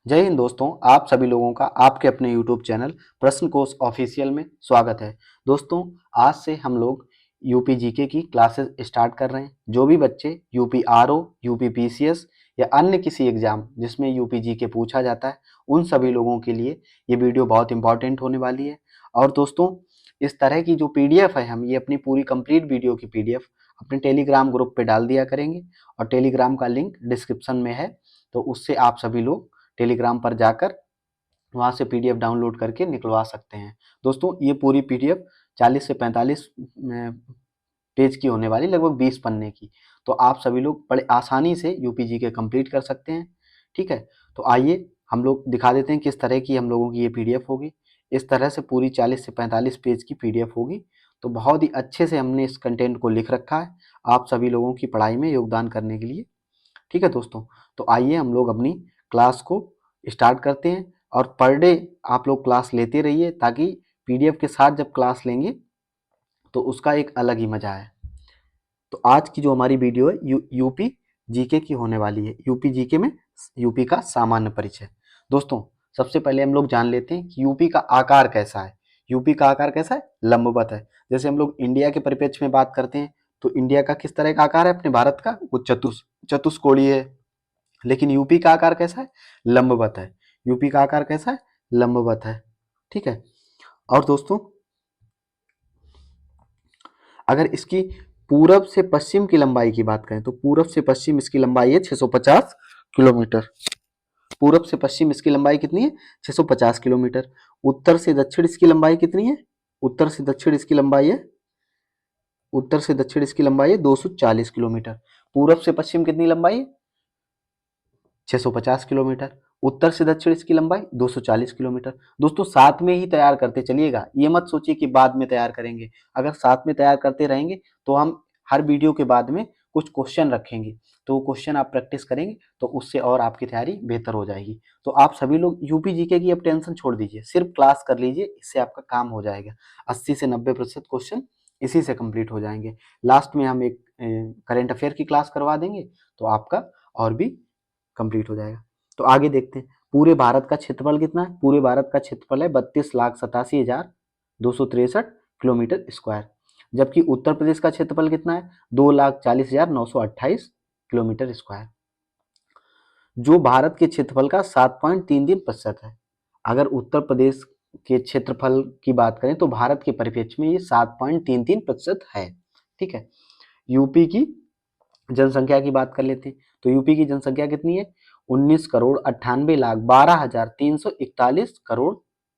जय हिंद दोस्तों, आप सभी लोगों का आपके अपने YouTube चैनल प्रश्न कोश ऑफिशियल में स्वागत है। दोस्तों, आज से हम लोग यूपी जीके की क्लासेस स्टार्ट कर रहे हैं। जो भी बच्चे यूपी आरओ, यूपी पीसीएस या अन्य किसी एग्जाम जिसमें यूपी जीके पूछा जाता है, उन सभी लोगों के लिए ये वीडियो बहुत इंपॉर्टेंट होने वाली है। और दोस्तों, इस तरह की जो पीडीएफ है, हम ये अपनी पूरी कंप्लीट वीडियो की पीडीएफ अपने टेलीग्राम ग्रुप पे डाल दिया करेंगे और टेलीग्राम का लिंक डिस्क्रिप्शन में है, तो उससे आप सभी लोग टेलीग्राम पर जाकर वहां से पीडीएफ डाउनलोड करके निकलवा सकते हैं। दोस्तों, ये पूरी पीडीएफ 40 से 45 पेज की होने वाली, लगभग 20 पन्ने की। तो आप सभी लोग बड़े आसानी से यूपीजी के कंप्लीट कर सकते हैं। ठीक है, तो आइए हम लोग दिखा देते हैं किस तरह की हम लोगों की ये पीडीएफ होगी। इस तरह से पूरी 40 से 45 पेज की पीडीएफ होगी। तो बहुत ही अच्छे से हमने इस कंटेंट को लिख रखा है आप सभी लोगों की पढ़ाई में योगदान करने के लिए। ठीक है दोस्तों, तो आइए हम लोग अपनी क्लास को स्टार्ट करते हैं और पर डे आप लोग क्लास लेते रहिए, ताकि पीडीएफ के साथ जब क्लास लेंगे तो उसका एक अलग ही मजा है। तो आज की जो हमारी वीडियो है यूपी जीके की होने वाली है। यूपी जीके में यूपी का सामान्य परिचय। दोस्तों, सबसे पहले हम लोग जान लेते हैं कि यूपी का आकार कैसा है। यूपी का आकार कैसा है? लंबवत है। जैसे हम लोग इंडिया के परिप्रेक्ष्य में बात करते हैं तो इंडिया का किस तरह का आकार है? अपने भारत का वो चतुष्कोणीय है। लेकिन यूपी का आकार कैसा है? लंबवत है। यूपी का आकार कैसा है? लंबवत है। ठीक है। और दोस्तों, अगर इसकी पूरब से पश्चिम की लंबाई की बात करें तो पूरब से पश्चिम इसकी लंबाई है 650 किलोमीटर। पूरब से पश्चिम इसकी लंबाई कितनी है? 650 किलोमीटर। उत्तर से दक्षिण इसकी लंबाई कितनी है? उत्तर से दक्षिण इसकी लंबाई है उत्तर से दक्षिण इसकी लंबाई है 240 किलोमीटर। पूरब से पश्चिम कितनी लंबाई है? 650 किलोमीटर। उत्तर से दक्षिण इसकी लंबाई 240 किलोमीटर। दोस्तों, साथ में ही तैयार करते चलिएगा, ये मत सोचिए कि बाद में तैयार करेंगे। अगर साथ में तैयार करते रहेंगे तो हम हर वीडियो के बाद में कुछ क्वेश्चन रखेंगे, तो वो क्वेश्चन आप प्रैक्टिस करेंगे तो उससे और आपकी तैयारी बेहतर हो जाएगी। तो आप सभी लोग यूपी जीके की अब टेंशन छोड़ दीजिए, सिर्फ क्लास कर लीजिए, इससे आपका काम हो जाएगा। 80 से 90% क्वेश्चन इसी से कंप्लीट हो जाएंगे। लास्ट में हम एक करंट अफेयर की क्लास करवा देंगे तो आपका और भी कंप्लीट हो जाएगा। तो आगे देखते हैं, पूरे भारत का क्षेत्रफल कितना है? पूरे भारत का क्षेत्रफल है 32,87,263 किलोमीटर स्क्वायर। जबकि उत्तर प्रदेश का क्षेत्रफल कितना है? 2,40,928 किलोमीटर स्क्वायर, जो भारत के क्षेत्रफल का 7.33% है। अगर उत्तर प्रदेश के क्षेत्रफल की बात करें तो भारत के परिप्रेक्ष्य में ये 7.33% है। ठीक है। यूपी की जनसंख्या की बात कर लेते हैं तो यूपी की जनसंख्या कितनी है? 19,98,12,341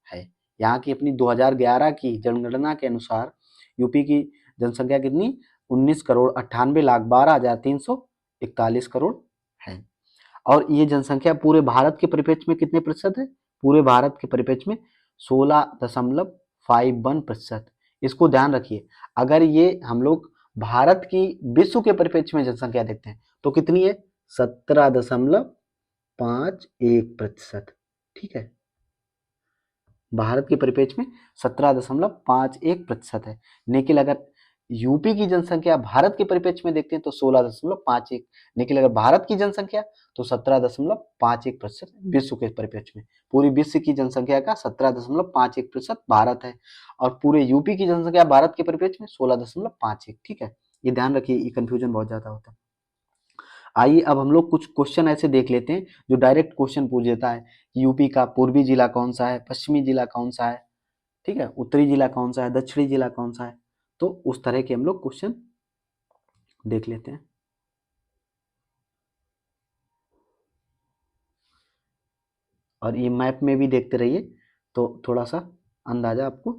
है। यहाँ की अपनी 2011 की जनगणना के अनुसार यूपी की जनसंख्या कितनी? 19,98,12,341 है। और ये जनसंख्या पूरे भारत के परिप्रेक्ष्य में कितने प्रतिशत है? पूरे भारत के परिप्रेक्ष्य में 16.51%। इसको ध्यान रखिए। अगर ये हम लोग भारत की विश्व के परिप्रेक्ष्य में जनसंख्या देखते हैं तो कितनी है? 17.51%। ठीक है, भारत के परिप्रेक्ष्य में 17.51% है। लेकिन अगर यूपी की जनसंख्या भारत के परिप्रेक्ष्य में देखते हैं तो 16.51। लेकिन अगर भारत की जनसंख्या तो 17.51% विश्व के परिप्रेक्ष्य में। पूरी विश्व की जनसंख्या का 17.51% भारत है और पूरे यूपी की जनसंख्या भारत के परिप्रेक्ष्य में 16.51। ठीक है, ये ध्यान रखिए, ये कंफ्यूजन बहुत ज्यादा होता है। आइए अब हम लोग कुछ क्वेश्चन ऐसे देख लेते हैं जो डायरेक्ट क्वेश्चन पूछ देता है कि यूपी का पूर्वी जिला कौन सा है, पश्चिमी जिला कौन सा है, ठीक है, उत्तरी जिला कौन सा है, दक्षिणी जिला कौन सा है। तो उस तरह के हम लोग क्वेश्चन देख लेते हैं। और ये मैप में भी देखते रहिए तो थोड़ा सा अंदाजा आपको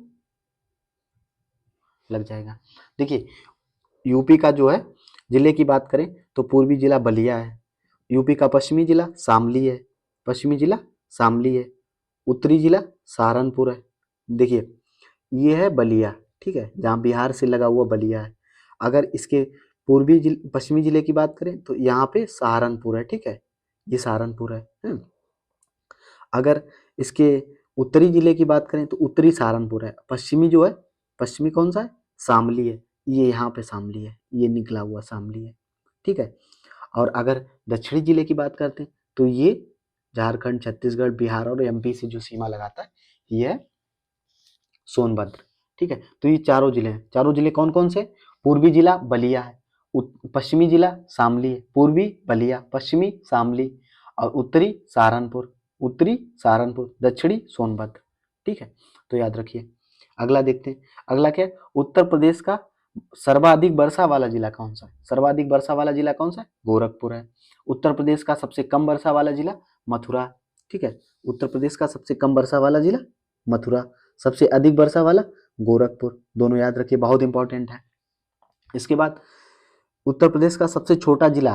लग जाएगा। देखिए, यूपी का जो है जिले की बात करें तो पूर्वी जिला बलिया है। यूपी का पश्चिमी जिला शामली है। पश्चिमी जिला शामली है। उत्तरी जिला सहारनपुर है। देखिए, ये है बलिया, ठीक है, जहाँ बिहार से लगा हुआ बलिया है। अगर इसके पश्चिमी जिले की बात करें तो यहाँ पे सहारनपुर है। ठीक है, ये सहारनपुर है। अगर इसके उत्तरी जिले की बात करें तो उत्तरी सहारनपुर है। पश्चिमी जो है, पश्चिमी कौन सा है? शामली है। ये यहाँ पे शामली है, ये निकला हुआ शामली है। ठीक है, और अगर दक्षिणी जिले की बात करते हैं तो ये झारखंड, छत्तीसगढ़, बिहार और एमपी से जो सीमा लगाता है ये है सोनभद्र। ठीक है, तो ये चारों जिले हैं। चारों जिले कौन कौन से? पूर्वी जिला बलिया है, पश्चिमी जिला शामली है, पूर्वी बलिया, पश्चिमी शामली और उत्तरी सहारनपुर, उत्तरी सहारनपुर, दक्षिणी सोनभद्र। ठीक है, तो याद रखिए। अगला देखते हैं। अगला क्या है? उत्तर प्रदेश का सर्वाधिक वर्षा वाला जिला कौन सा है? सर्वाधिक वर्षा वाला जिला कौन सा है? गोरखपुर है। उत्तर प्रदेश का सबसे कम वर्षा वाला जिला मथुरा। ठीक है, उत्तर प्रदेश का सबसे कम वर्षा वाला जिला मथुरा, सबसे अधिक वर्षा वाला गोरखपुर। दोनों याद रखिए, बहुत इंपॉर्टेंट है। इसके बाद उत्तर प्रदेश का सबसे छोटा जिला,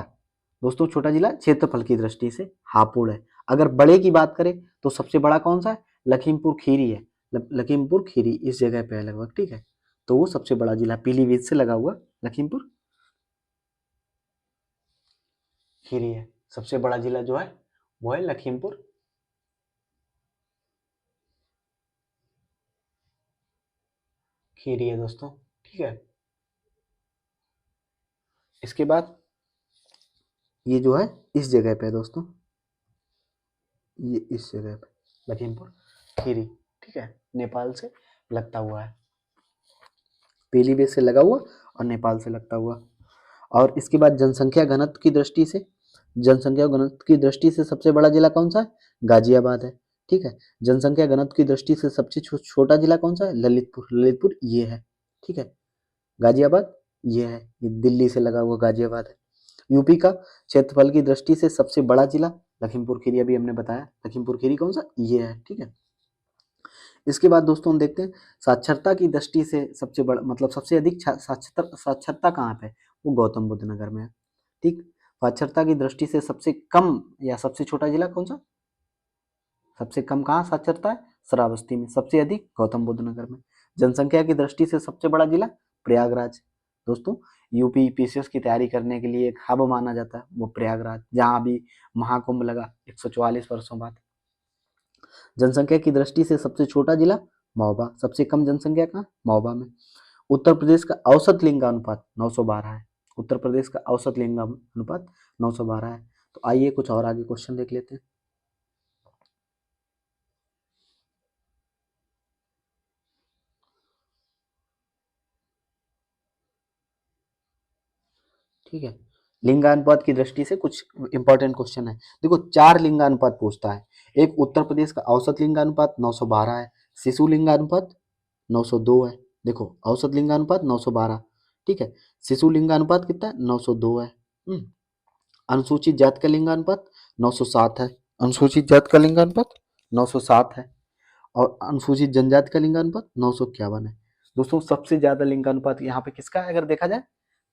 दोस्तों छोटा जिला क्षेत्रफल की दृष्टि से हापुड़ है। अगर बड़े की बात करें तो सबसे बड़ा कौन सा है? लखीमपुर खीरी है। लखीमपुर खीरी इस जगह पे है लगभग। ठीक है, तो वो सबसे बड़ा जिला पीलीभीत से लगा हुआ लखीमपुर खीरी है। सबसे बड़ा जिला जो है वो है लखीमपुर खीरी है दोस्तों। ठीक है, इसके बाद ये जो है इस जगह पे है दोस्तों, ये इस जगह पे लखीमपुर खीरी। ठीक है, नेपाल से लगता हुआ है, पीलीभीत से लगा हुआ और नेपाल से लगता हुआ। और इसके बाद जनसंख्या घनत्व की दृष्टि से, जनसंख्या घनत्व की दृष्टि से सबसे बड़ा जिला कौन सा है? गाजियाबाद है। ठीक है, जनसंख्या घनत्व की दृष्टि से सबसे छोटा जिला कौन सा है? ललितपुर। ललितपुर ये है। ठीक है, गाजियाबाद ये है, ये दिल्ली से लगा हुआ गाजियाबाद है। यूपी का क्षेत्रफल की दृष्टि से सबसे बड़ा जिला लखीमपुर खीरी, अभी हमने बताया लखीमपुर खीरी कौन सा? ये है। ठीक है, इसके बाद दोस्तों हम देखते हैं साक्षरता की दृष्टि से सबसे बड़ा, मतलब सबसे अधिक साक्षरता कहाँ पे है? वो गौतम बुद्ध नगर में है। ठीक, साक्षरता की दृष्टि से सबसे कम या सबसे छोटा जिला कौन सा? सबसे कम कहाँ साक्षरता है? श्रावस्ती में। सबसे अधिक गौतम बुद्ध नगर में। जनसंख्या की दृष्टि से सबसे बड़ा जिला प्रयागराज। दोस्तों यूपी पीसीएस की तैयारी करने के लिए एक हब माना जाता है वो प्रयागराज, जहाँ अभी महाकुंभ लगा 144 वर्षों बाद। जनसंख्या की दृष्टि से सबसे छोटा जिला महोबा, सबसे कम जनसंख्या कहाँ? महोबा में। उत्तर प्रदेश का औसत लिंगानुपात 912 है। उत्तर प्रदेश का औसत लिंगानुपात 912 है। तो आइए कुछ और आगे क्वेश्चन देख लेते हैं। ठीक है, लिंगानुपात की दृष्टि से कुछ इंपॉर्टेंट क्वेश्चन है। देखो 4 लिंगानुपात पूछता है। एक उत्तर प्रदेश का औसत लिंगानुपात 912 है, शिशु लिंगानुपात 902 है। देखो औसत लिंगानुपात 912, ठीक है, शिशु लिंगानुपात कितना है? 902 है। अनुसूचित जाति का लिंगानुपात 907 है। अनुसूचित जाति का लिंगानुपात 907 है और अनुसूचित जनजाति का लिंगानुपात 951 है। दोस्तों सबसे ज्यादा लिंगानुपात यहाँ पे किसका है अगर देखा जाए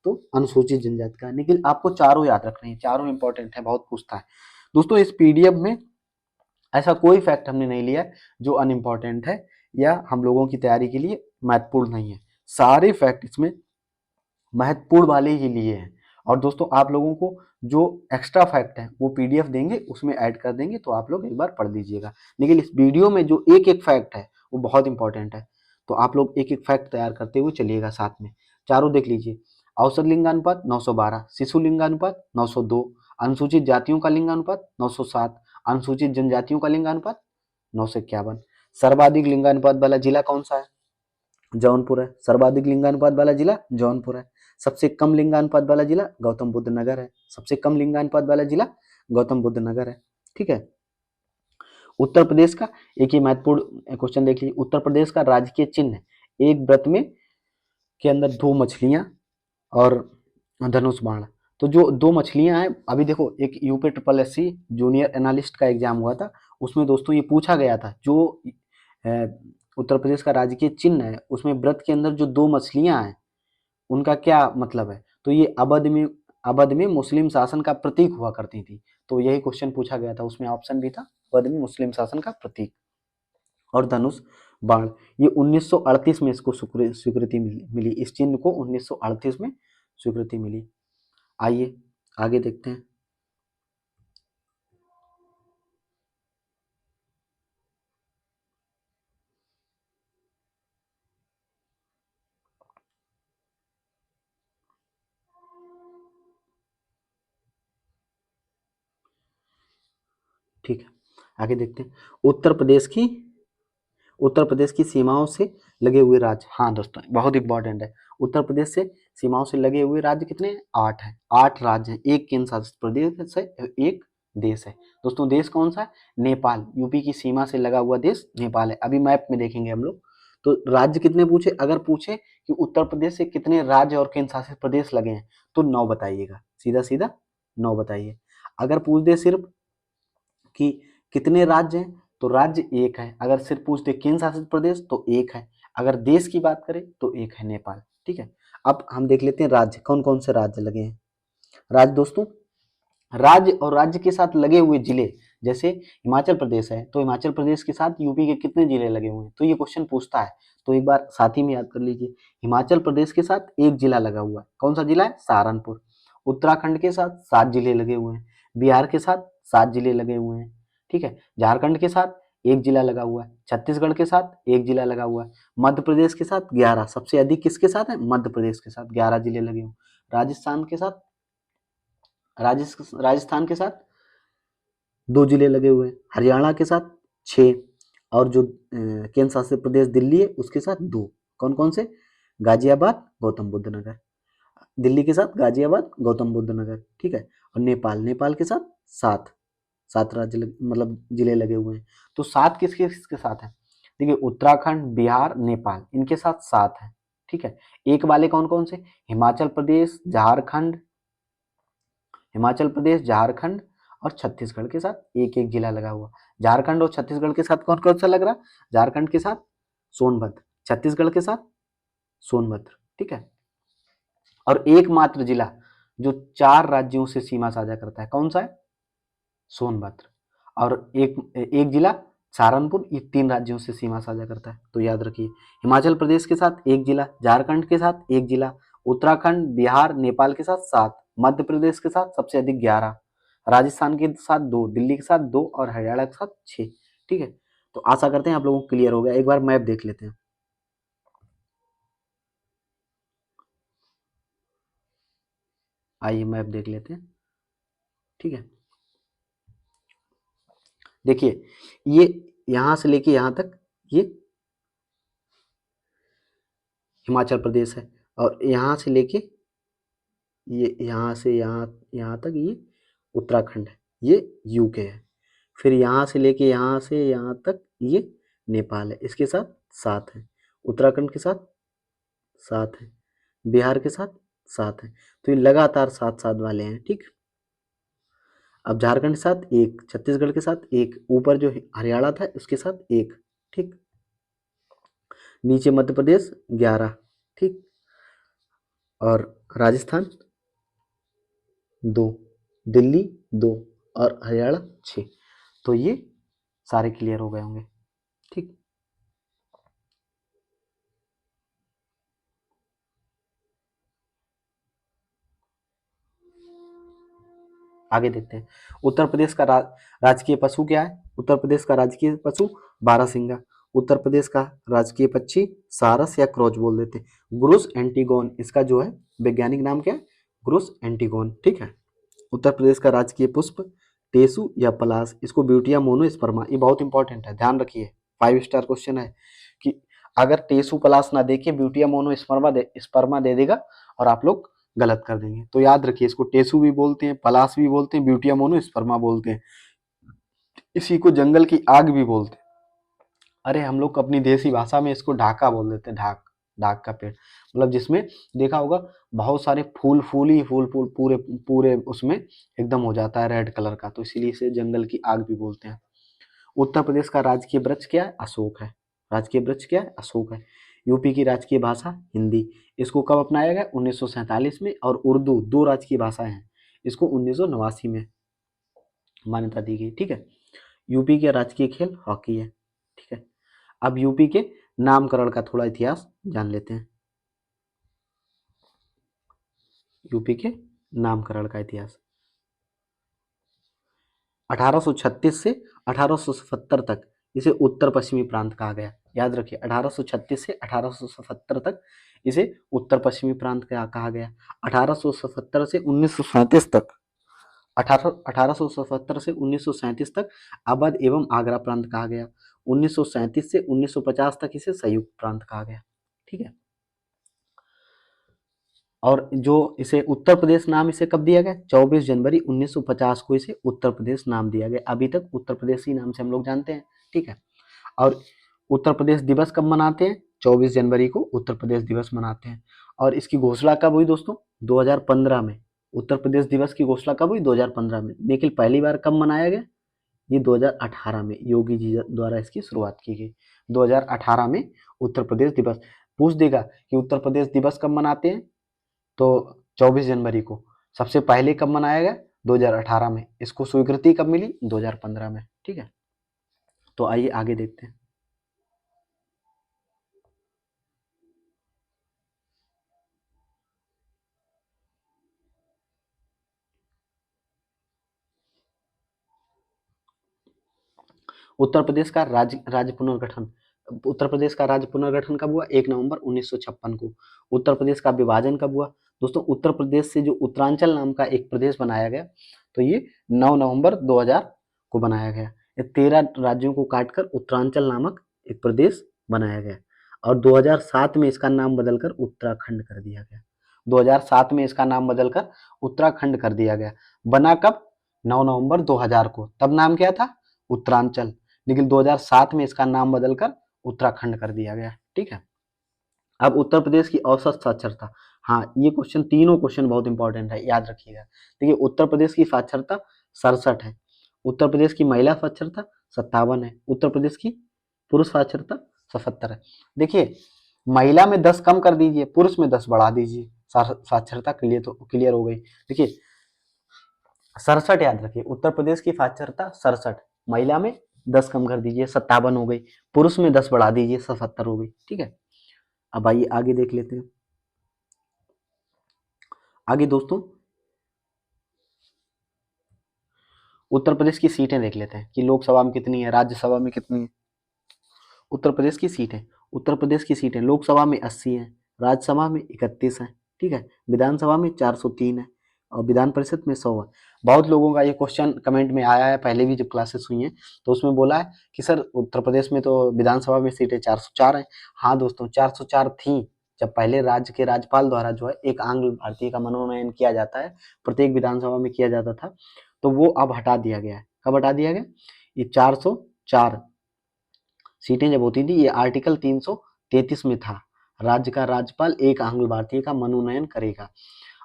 तो? अनुसूचित जनजाति का। लेकिन आपको चारों याद रखने हैं, चारों इंपॉर्टेंट है, बहुत पूछता है। दोस्तों इस पीडीएफ में ऐसा कोई फैक्ट हमने नहीं लिया जो अनइम्पॉर्टेंट है या हम लोगों की तैयारी के लिए महत्वपूर्ण नहीं है। सारे फैक्ट इसमें महत्वपूर्ण वाले ही लिए हैं। और दोस्तों आप लोगों को जो एक्स्ट्रा फैक्ट है वो पीडीएफ देंगे, उसमें ऐड कर देंगे, तो आप लोग एक बार पढ़ लीजिएगा। लेकिन इस वीडियो में जो एक एक फैक्ट है वो बहुत इंपॉर्टेंट है, तो आप लोग एक एक फैक्ट तैयार करते हुए चलिएगा साथ में। चारों देख लीजिए। औसत लिंगानुपात 912, शिशु लिंगानुपात 902, अनुसूचित जातियों का लिंगानुपात 907, अनुसूचित जनजातियों का लिंगानुपात 951। सर्वाधिक लिंगानुपात वाला जिला कौन सा है? जौनपुर है। सर्वाधिक लिंगानुपात वाला जिला जौनपुर है। सबसे कम लिंगानुपात वाला जिला गौतम बुद्ध नगर है। सबसे कम लिंगानुपात वाला जिला गौतम बुद्ध नगर है। ठीक है, उत्तर प्रदेश का एक ही महत्वपूर्ण क्वेश्चन देख लीजिए। उत्तर प्रदेश का राजकीय चिन्ह एक व्रत में के अंदर दो मछलियां और धनुष बाण। तो जो दो मछलियां हैं, अभी देखो एक UP triple SC junior analyst का एग्जाम हुआ था, उसमें दोस्तों ये पूछा गया था जो उत्तर प्रदेश का राजकीय चिन्ह है उसमें व्रत के अंदर जो दो मछलियां हैं उनका क्या मतलब है? तो ये अवध में मुस्लिम शासन का प्रतीक हुआ करती थी। तो यही क्वेश्चन पूछा गया था, उसमें ऑप्शन भी था अवध में मुस्लिम शासन का प्रतीक। और धनुष बाण, ये 1938 में इसको स्वीकृति मिली। इस चिन्ह को 1938 में स्वीकृति मिली। आइए आगे देखते हैं। ठीक है, आगे देखते हैं। उत्तर प्रदेश की सीमाओं से लगे हुए राज्य, हाँ दोस्तों बहुत इंपॉर्टेंट है। उत्तर प्रदेश से सीमाओं से लगे हुए राज्य कितने हैं? 8 हैं। 8 राज्य हैं, एक केंद्र शासित प्रदेश है, एक देश है। दोस्तों देश कौन सा है? नेपाल। यूपी की सीमा से लगा हुआ देश नेपाल है। अभी मैप में देखेंगे हम लोग। तो राज्य कितने पूछे? अगर पूछे कि उत्तर प्रदेश से कितने राज्य और केंद्र शासित प्रदेश लगे हैं तो 9 बताइएगा, सीधा सीधा 9 बताइए। अगर पूछ दे सिर्फ कि कितने राज्य हैं तो राज्य एक है। अगर सिर्फ पूछ दे केंद्र शासित प्रदेश तो एक है। अगर देश की बात करें तो एक है, नेपाल। ठीक है, अब हम देख लेते हैं राज्य, कौन कौन से राज्य लगे हैं। राज्य दोस्तों, राज्य और राज्य के साथ लगे हुए जिले, जैसे हिमाचल प्रदेश है तो हिमाचल प्रदेश के साथ यूपी के कितने जिले लगे हुए हैं, तो ये क्वेश्चन पूछता है। तो एक बार साथ ही में याद कर लीजिए, हिमाचल प्रदेश के साथ एक जिला लगा हुआ है, कौन सा जिला है? सहारनपुर। उत्तराखंड के साथ 7 जिले लगे हुए हैं। बिहार के साथ 7 जिले लगे हुए हैं। ठीक है, झारखंड के साथ एक जिला लगा हुआ है। छत्तीसगढ़ के साथ एक जिला लगा हुआ है। मध्य प्रदेश के साथ 11, सबसे अधिक किसके साथ है? मध्य प्रदेश के साथ 11 जिले लगे हुए। राजस्थान के साथ राजस्थान के साथ 2 जिले लगे हुए हैं। हरियाणा के साथ 6, और जो केंद्र शासित प्रदेश दिल्ली है उसके साथ 2। कौन कौन से? गाजियाबाद, गौतम बुद्ध नगर। दिल्ली के साथ गाजियाबाद, गौतम बुद्ध नगर। ठीक है, और नेपाल के साथ 7, 7 राज्य मतलब जिले लगे हुए हैं। तो 7 किसके किसके साथ है? देखिए उत्तराखंड, बिहार, नेपाल, इनके साथ 7 है। ठीक है, एक वाले कौन कौन से? हिमाचल प्रदेश, झारखंड और छत्तीसगढ़ के साथ एक एक जिला लगा हुआ। झारखंड और छत्तीसगढ़ के साथ कौन कौन सा लग रहा? झारखंड के साथ सोनभद्र, छत्तीसगढ़ के साथ सोनभद्र। ठीक है, और एकमात्र जिला जो 4 राज्यों से सीमा साझा करता है, कौन सा है? सोनभद्र। और एक एक जिला सहारनपुर, ये 3 राज्यों से सीमा साझा करता है। तो याद रखिए, हिमाचल प्रदेश के साथ एक जिला, झारखंड के साथ एक जिला, उत्तराखंड, बिहार, नेपाल के साथ 7, मध्य प्रदेश के साथ सबसे अधिक 11, राजस्थान के साथ 2, दिल्ली के साथ 2 और हरियाणा के साथ 6। ठीक है, तो आशा करते हैं आप लोगों को क्लियर हो गया। एक बार मैप देख लेते हैं। आइए मैप देख लेते हैं। ठीक है, देखिए ये यहां से लेके यहां तक ये हिमाचल प्रदेश है, और यहाँ से लेके ये यहाँ से यहाँ यहाँ तक ये उत्तराखंड है, ये यूके है। फिर यहाँ से लेके यहाँ से यहाँ तक ये नेपाल है, इसके साथ 7 है। उत्तराखंड के साथ 7 है, बिहार के साथ 7 है। तो ये लगातार 7-7 वाले हैं। ठीक, अब झारखंड के साथ 1, छत्तीसगढ़ के साथ 1, ऊपर जो हरियाणा था उसके साथ 1। ठीक, नीचे मध्य प्रदेश 11। ठीक, और राजस्थान 2, दिल्ली 2 और हरियाणा 6। तो ये सारे क्लियर हो गए होंगे। ठीक, आगे देखते हैं। उत्तर प्रदेश का राजकीय पशु क्या है? उत्तर प्रदेश का राजकीय पशु बारहसिंगा। उत्तर प्रदेश का राजकीय पक्षी सारस या क्रोच बोल देते हैं। ग्रुस एंटीगोन, इसका जो है वैज्ञानिक नाम क्या है? ग्रुस एंटीगोन। ठीक है, उत्तर प्रदेश का राजकीय पुष्प टेसु या पलाश, इसको ब्यूटिया मोनोस्पर्मा, ये बहुत इंपॉर्टेंट है, ध्यान रखिए। 5 स्टार क्वेश्चन है कि अगर टेसु पलाश ना देके ब्यूटिया मोनोस्पर्मा दे देगा और आप लोग गलत कर देंगे। तो याद रखिए, इसको टेसु भी बोलते हैं, पलाश भी बोलते हैं, ब्यूटिया मोनोस्पर्मा बोलते हैं। इसी को जंगल की आग भी बोलते हैं। अरे हम लोग अपनी देसी भाषा में इसको ढाका बोल देते हैं, ढाक, ढाक का पेड़, मतलब जिसमें देखा होगा बहुत सारे फूल, फूल ही फूल, फूल पूरे पूरे उसमें एकदम हो जाता है रेड कलर का, तो इसीलिए इसे जंगल की आग भी बोलते हैं। उत्तर प्रदेश का राजकीय वृक्ष क्या है? अशोक है। राजकीय वृक्ष क्या है? अशोक है। यूपी की राजकीय भाषा हिंदी। इसको कब अपनाया गया? 1947 में। और उर्दू, 2 राजकीय भाषाएं हैं, इसको 1989 में मान्यता दी गई। ठीक है, यूपी के राजकीय खेल हॉकी है। ठीक है, अब यूपी के नामकरण का थोड़ा इतिहास जान लेते हैं। यूपी के नामकरण का इतिहास 1836 से 1877 तक इसे उत्तर पश्चिमी प्रांत कहा गया। याद रखिए, 1836 से 1877 तक इसे उत्तर पश्चिमी प्रांत कहा गया। 1877 से 1937 तक 1877 से 1937 तक अवध एवं आगरा प्रांत कहा गया। 1937 से 1950 तक इसे संयुक्त प्रांत कहा गया। ठीक है। और जो इसे उत्तर प्रदेश नाम इसे कब दिया गया? 24 जनवरी 1950 को इसे उत्तर प्रदेश नाम दिया गया। अभी तक उत्तर प्रदेश ही नाम से हम लोग जानते हैं। ठीक है। और उत्तर प्रदेश दिवस कब मनाते हैं? 24 जनवरी को उत्तर प्रदेश दिवस मनाते हैं। और इसकी घोषणा कब हुई दोस्तों? 2015 में। उत्तर प्रदेश दिवस की घोषणा कब हुई? 2015 में। लेकिन पहली बार कब मनाया गया? ये 2018 में योगी जी द्वारा इसकी शुरुआत की गई। 2018 में उत्तर प्रदेश दिवस। पूछ देगा कि उत्तर प्रदेश दिवस कब मनाते हैं, तो 24 जनवरी को। सबसे पहले कब मनाया गया? 2018 में। इसको स्वीकृति कब मिली? 2015 में। ठीक है। तो आइए आगे देखते हैं। उत्तर प्रदेश का राज्य पुनर्गठन। उत्तर प्रदेश का राज्य पुनर्गठन कब हुआ? 1 नवंबर 1956 को। उत्तर प्रदेश का विभाजन कब हुआ? दोस्तों उत्तर प्रदेश से जो उत्तरांचल नाम का एक प्रदेश बनाया गया, तो ये 9 नवंबर 2000 को बनाया गया। ये 13 राज्यों को काटकर उत्तरांचल नामक एक प्रदेश बनाया गया। और 2007 में इसका नाम बदलकर उत्तराखंड कर दिया गया। 2007 में इसका नाम बदलकर उत्तराखंड कर दिया गया। बना कब? 9 नवंबर 2000 को। तब नाम क्या था? उत्तरांचल। लेकिन 2007 में इसका नाम बदलकर उत्तराखंड कर दिया गया। ठीक है। अब उत्तर प्रदेश की औसत साक्षरता। हाँ, ये क्वेश्चन, तीनों क्वेश्चन बहुत इंपॉर्टेंट है, याद रखिएगा। देखिए, उत्तर प्रदेश की साक्षरता 67 है। उत्तर प्रदेश की महिला साक्षरता 57 है। उत्तर प्रदेश की पुरुष साक्षरता 77 है। देखिए, महिला में 10 कम कर दीजिए, पुरुष में 10 बढ़ा दीजिए, साक्षरता क्लियर हो गई। देखिए, 67 याद रखिए, उत्तर प्रदेश की साक्षरता 67। महिला में 10 कम कर दीजिए, 57 हो गई। पुरुष में 10 बढ़ा दीजिए, 77 हो गई। ठीक है। अब आइए आगे देख लेते हैं। आगे दोस्तों उत्तर प्रदेश की सीटें देख लेते हैं कि लोकसभा में कितनी है, राज्यसभा में कितनी है। उत्तर प्रदेश की सीटें, उत्तर प्रदेश की सीटें लोकसभा में 80 है, राज्यसभा में 31 है। ठीक है। विधानसभा में 403 है और विधान परिषद में 100 है। बहुत लोगों का ये क्वेश्चन कमेंट में आया है, पहले भी जब क्लासेस हुई हैं तो उसमें बोला है कि सर उत्तर प्रदेश में तो विधानसभा में सीटें 404 हैं। हाँ दोस्तों, 404 थी जब पहले राज्य के राज्यपाल द्वारा जो है एक आंग्ल भारतीय का मनोनयन किया जाता है, प्रत्येक विधानसभा में किया जाता था, तो वो अब हटा दिया गया है। कब हटा दिया गया? ये 404 सीटें जब होती थी, ये आर्टिकल 333 में था, राज्य का राज्यपाल एक आंग्ल भारतीय का मनोनयन करेगा।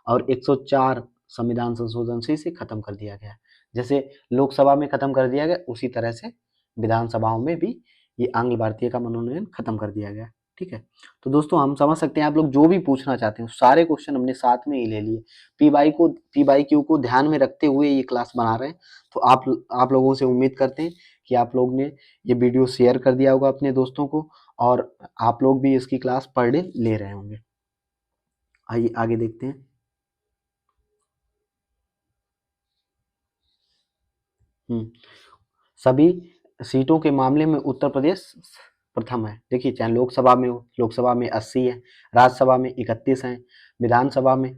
और 104 संविधान संशोधन से इसे खत्म कर दिया गया। जैसे लोकसभा में खत्म कर दिया गया, उसी तरह से विधानसभाओं में भी ये आंग्ल भारतीय का मनोनयन खत्म कर दिया गया। ठीक है। तो दोस्तों हम समझ सकते हैं, आप लोग जो भी पूछना चाहते हैं सारे क्वेश्चन हमने साथ में ही ले लिए। पी बाई क्यू को ध्यान में रखते हुए ये क्लास बना रहे हैं। तो आप लोगों से उम्मीद करते हैं कि आप लोग ने ये वीडियो शेयर कर दिया होगा अपने दोस्तों को और आप लोग भी इसकी क्लास पर डे ले रहे होंगे। आइए आगे देखते हैं। सभी सीटों के मामले में उत्तर प्रदेश प्रथम है। देखिए, चाहे लोकसभा में हो, लोकसभा में 80 है, राज्यसभा में 31 है, विधानसभा में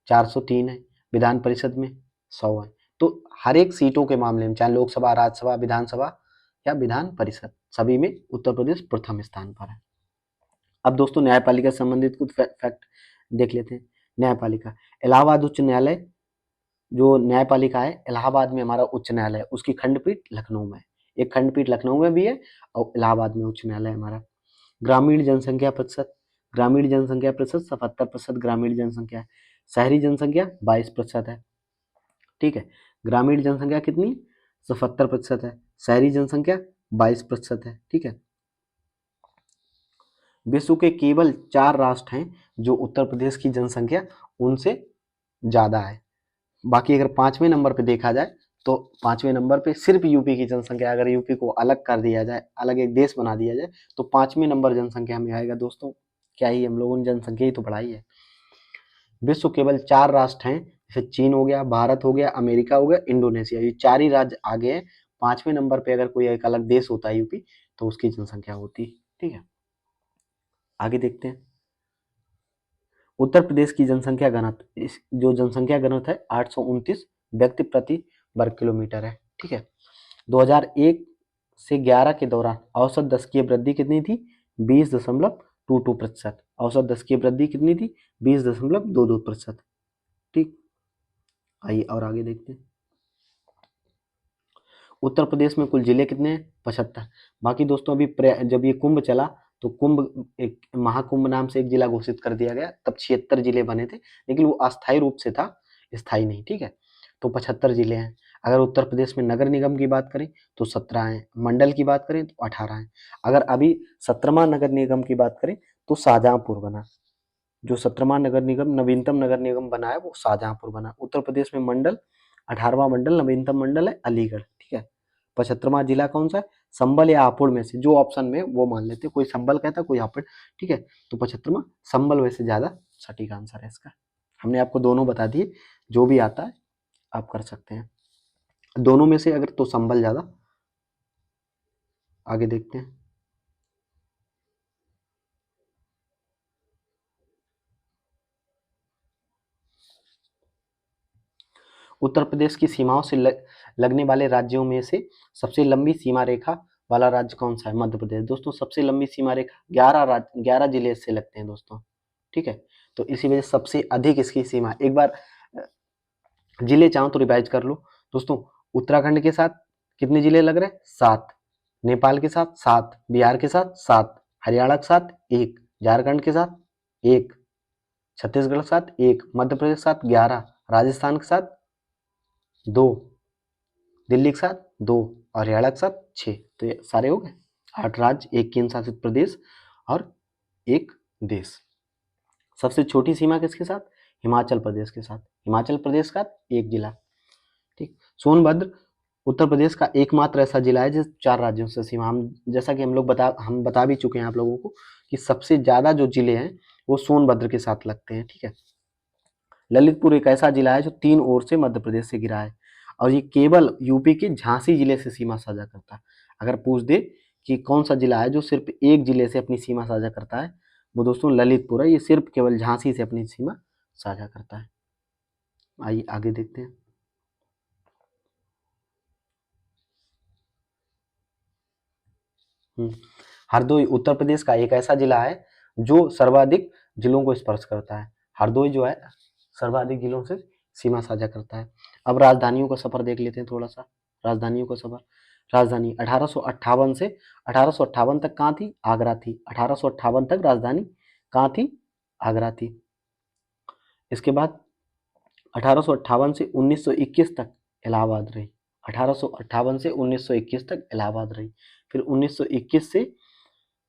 403 है, विधान परिषद में 100 है। तो हर एक सीटों के मामले में, चाहे लोकसभा, राज्यसभा, विधानसभा या विधान परिषद, सभी में उत्तर प्रदेश प्रथम स्थान पर है। अब दोस्तों न्यायपालिका से संबंधित कुछ फैक्ट देख लेते हैं। न्यायपालिका, इलाहाबाद उच्च न्यायालय जो न्यायपालिका है, इलाहाबाद में हमारा उच्च न्यायालय है, उसकी खंडपीठ लखनऊ में है। एक खंडपीठ लखनऊ में भी है और इलाहाबाद में उच्च न्यायालय हमारा। ग्रामीण जनसंख्या प्रतिशत, ग्रामीण जनसंख्या प्रतिशत 77% ग्रामीण जनसंख्या है। शहरी जनसंख्या 22% है। ठीक है। ग्रामीण जनसंख्या कितनी? 77% है। शहरी जनसंख्या 22% है। ठीक है। विश्व के केवल 4 राष्ट्र हैं जो उत्तर प्रदेश की जनसंख्या उनसे ज्यादा है। बाकी अगर 5वें नंबर पे देखा जाए तो 5वें नंबर पे सिर्फ यूपी की जनसंख्या, अगर यूपी को अलग कर दिया जाए, अलग एक देश बना दिया जाए, तो 5वें नंबर जनसंख्या में आएगा। दोस्तों क्या ही हम लोगों ने जनसंख्या ही तो बढ़ाई है। विश्व केवल 4 राष्ट्र हैं, जैसे चीन हो गया, भारत हो गया, अमेरिका हो गया, इंडोनेशिया, ये 4 ही राज्य आगे हैं। 5वें नंबर पे अगर कोई एक अलग देश होता है यूपी, तो उसकी जनसंख्या होती। ठीक है। आगे देखते हैं। उत्तर प्रदेश की जनसंख्या घनत्व, जो जनसंख्या घनत्व है 829 व्यक्ति प्रति वर्ग किलोमीटर है। ठीक है, 2001 से 11 के दौरान औसत दशकीय वृद्धि कितनी थी? 20.22%। औसत दशकीय वृद्धि कितनी थी? 20.22%। ठीक, आइए और आगे देखते हैं। उत्तर प्रदेश में कुल जिले कितने हैं? 75। बाकी दोस्तों अभी जब ये कुंभ चला तो कुंभ एक महाकुंभ नाम से एक जिला घोषित कर दिया गया, तब 76 जिले बने थे, लेकिन वो अस्थायी रूप से था, स्थायी नहीं। ठीक है, तो 75 जिले हैं। अगर उत्तर प्रदेश में नगर निगम की बात करें तो 17 हैं, मंडल की बात करें तो 18 हैं। अगर अभी 17वां नगर निगम की बात करें तो शाहजहांपुर बना, जो 17वां नगर निगम नवीनतम नगर निगम बना है वो शाहजहांपुर बना। उत्तर प्रदेश में मंडल 18वां मंडल नवीनतम मंडल है अलीगढ़। ठीक है, 75वां जिला कौन सा है? संबल या हापुड़ में से जो ऑप्शन में वो मान लेते, कोई संबल कहता कोई हापुड़। ठीक है, तो 75वां संबल वैसे ज्यादा सटीक आंसर है इसका। हमने आपको दोनों बता दिए, जो भी आता है आप कर सकते हैं दोनों में से, अगर तो संबल ज्यादा। आगे देखते हैं। उत्तर प्रदेश की सीमाओं से लगने वाले राज्यों में से सबसे लंबी सीमा रेखा वाला राज्य कौन सा है? मध्य प्रदेश। दोस्तों सबसे लंबी सीमा रेखा 11 जिले से लगते हैं दोस्तों। ठीक है, तो इसी वजह से सबसे अधिक इसकी सीमा, एक बार जिले चाहो तो रिवाइज कर लो दोस्तों। उत्तराखंड के साथ कितने जिले लग रहे हैं? 7। नेपाल के साथ 7, बिहार के साथ 7, हरियाणा के साथ 1, झारखंड के साथ 1, छत्तीसगढ़ के साथ 1, मध्य प्रदेश के साथ 11, राजस्थान के साथ 2, दिल्ली के साथ 2 और हरियाणा के साथ 6। तो ये सारे हो गए 8 राज्य, 1 केंद्र शासित प्रदेश और 1 देश। सबसे छोटी सीमा किसके साथ? हिमाचल प्रदेश के साथ। हिमाचल प्रदेश का 1 जिला। ठीक, सोनभद्र उत्तर प्रदेश का एकमात्र ऐसा जिला है जिस 4 राज्यों से सीमा, हम जैसा कि हम बता भी चुके हैं आप लोगों को कि सबसे ज्यादा जो जिले हैं वो सोनभद्र के साथ लगते हैं। ठीक है, ललितपुर एक ऐसा जिला है जो 3 ओर से मध्य प्रदेश से घिरा है और ये केवल यूपी के झांसी जिले से सीमा साझा करता है। अगर पूछ दे कि कौन सा जिला है जो सिर्फ एक जिले से अपनी सीमा साझा करता है, वो दोस्तों ललितपुर है। ये सिर्फ केवल झांसी से अपनी सीमा साझा करता है। आइए आगे देखते हैं। हरदोई उत्तर प्रदेश का एक ऐसा जिला है जो सर्वाधिक जिलों को स्पर्श करता है। हरदोई जो है सर्वाधिक जिलों से सीमा साझा करता है। अब राजधानियों का सफर देख लेते हैं थोड़ा सा। राजधानियों का सफर, राजधानी 1858 से 1858 तक कहाँ थी? आगरा थी। 1858 तक राजधानी कहाँ थी? आगरा थी। इसके बाद 1858 से 1921 तक इलाहाबाद रही। 1858 से 1921 तक इलाहाबाद रही। फिर 1921 से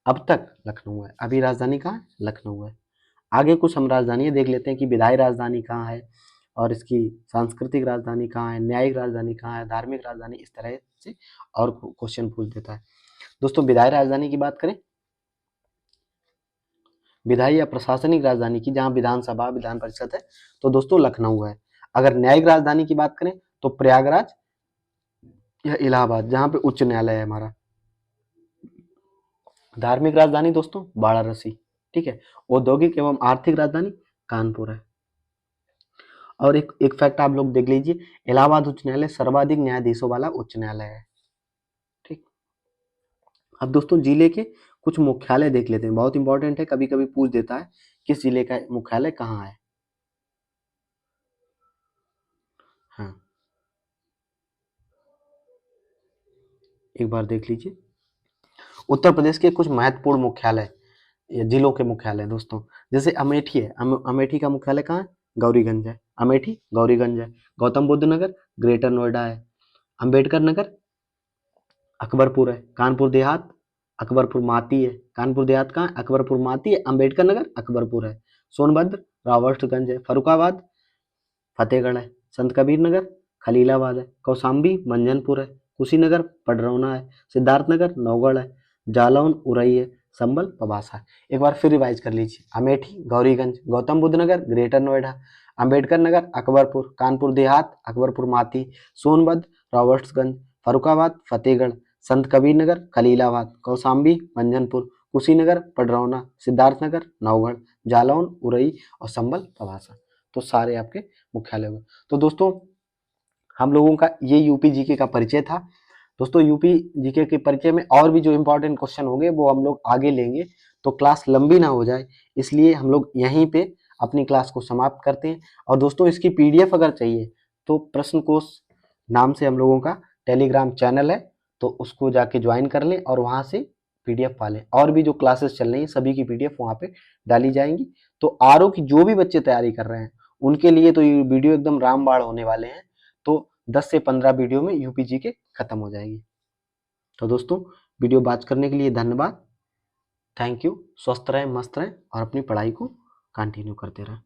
अब तक लखनऊ है। अभी राजधानी कहाँ है? लखनऊ है। आगे कुछ हम राजधानियां देख लेते हैं कि विधायी राजधानी कहाँ है और इसकी सांस्कृतिक राजधानी कहाँ है, न्यायिक राजधानी कहाँ है, धार्मिक राजधानी, इस तरह से और क्वेश्चन पूछ देता है। दोस्तों विधायी राजधानी की बात करें, विधायी या प्रशासनिक राजधानी की, जहाँ विधानसभा विधान परिषद है, तो दोस्तों लखनऊ है। अगर न्यायिक राजधानी की बात करें तो प्रयागराज या इलाहाबाद, जहाँ पे उच्च न्यायालय है हमारा। धार्मिक राजधानी दोस्तों वाराणसी। ठीक है, औद्योगिक एवं आर्थिक राजधानी कानपुर है। और एक फैक्ट आप लोग देख लीजिए, इलाहाबाद उच्च न्यायालय सर्वाधिक न्यायाधीशों वाला उच्च न्यायालय है। ठीक, अब दोस्तों जिले के कुछ मुख्यालय देख लेते हैं, बहुत इंपॉर्टेंट है, कभी कभी पूछ देता है किस जिले का मुख्यालय कहाँ है। हाँ, एक बार देख लीजिए। उत्तर प्रदेश के कुछ महत्वपूर्ण मुख्यालय या जिलों के मुख्यालय दोस्तों, जैसे अमेठी है। अमेठी का मुख्यालय कहाँ है? गौरीगंज है। अमेठी गौरीगंज है। गौतम बुद्ध नगर ग्रेटर नोएडा है। अंबेडकर नगर अकबरपुर है। कानपुर देहात अकबरपुर माती है। कानपुर देहात कहाँ है? अकबरपुर माती है। अंबेडकर नगर अकबरपुर है। सोनभद्र रावर्ट्सगंज है। फरुखाबाद फतेहगढ़ है। संत कबीर नगर खलीलाबाद है। कौशाम्बी मंझनपुर है। कुशीनगर पडरौना है। सिद्धार्थनगर नौगढ़ है। जालौन उरई है। संबल पबासा है। एक बार फिर रिवाइज कर लीजिए। अमेठी गौरीगंज, गौतम बुद्ध नगर ग्रेटर नोएडा, अंबेडकर नगर अकबरपुर, कानपुर देहात अकबरपुर माती, सोनभद्र रॉबर्ट्सगंज, फरुखाबाद फतेहगढ़, संत कबीर नगर खलीलाबाद, कौशाम्बी मंझनपुर, कुशीनगर पडरौना, सिद्धार्थनगर नौगढ़, जालौन उरई और संबल पबासा। तो सारे आपके मुख्यालय हुए। तो दोस्तों हम लोगों का ये यूपी जीके का परिचय था। दोस्तों यूपी जीके के परिचय में और भी जो इम्पोर्टेंट क्वेश्चन होंगे वो हम लोग आगे लेंगे, तो क्लास लंबी ना हो जाए इसलिए हम लोग यहीं पे अपनी क्लास को समाप्त करते हैं। और दोस्तों इसकी पीडीएफ अगर चाहिए तो प्रश्न कोश नाम से हम लोगों का टेलीग्राम चैनल है, तो उसको जाके ज्वाइन कर लें और वहाँ से पीडीएफ पा लें। और भी जो क्लासेस चल रही हैं सभी की पीडीएफ वहाँ पे डाली जाएंगी। तो आरओ की जो भी बच्चे तैयारी कर रहे हैं उनके लिए तो ये वीडियो एकदम रामबाण होने वाले हैं। तो 10 से 15 वीडियो में यूपीजी के खत्म हो जाएगी। तो दोस्तों वीडियो वॉच करने के लिए धन्यवाद। Thank you. स्वस्थ रहें, मस्त रहें और अपनी पढ़ाई को कंटिन्यू करते रहें।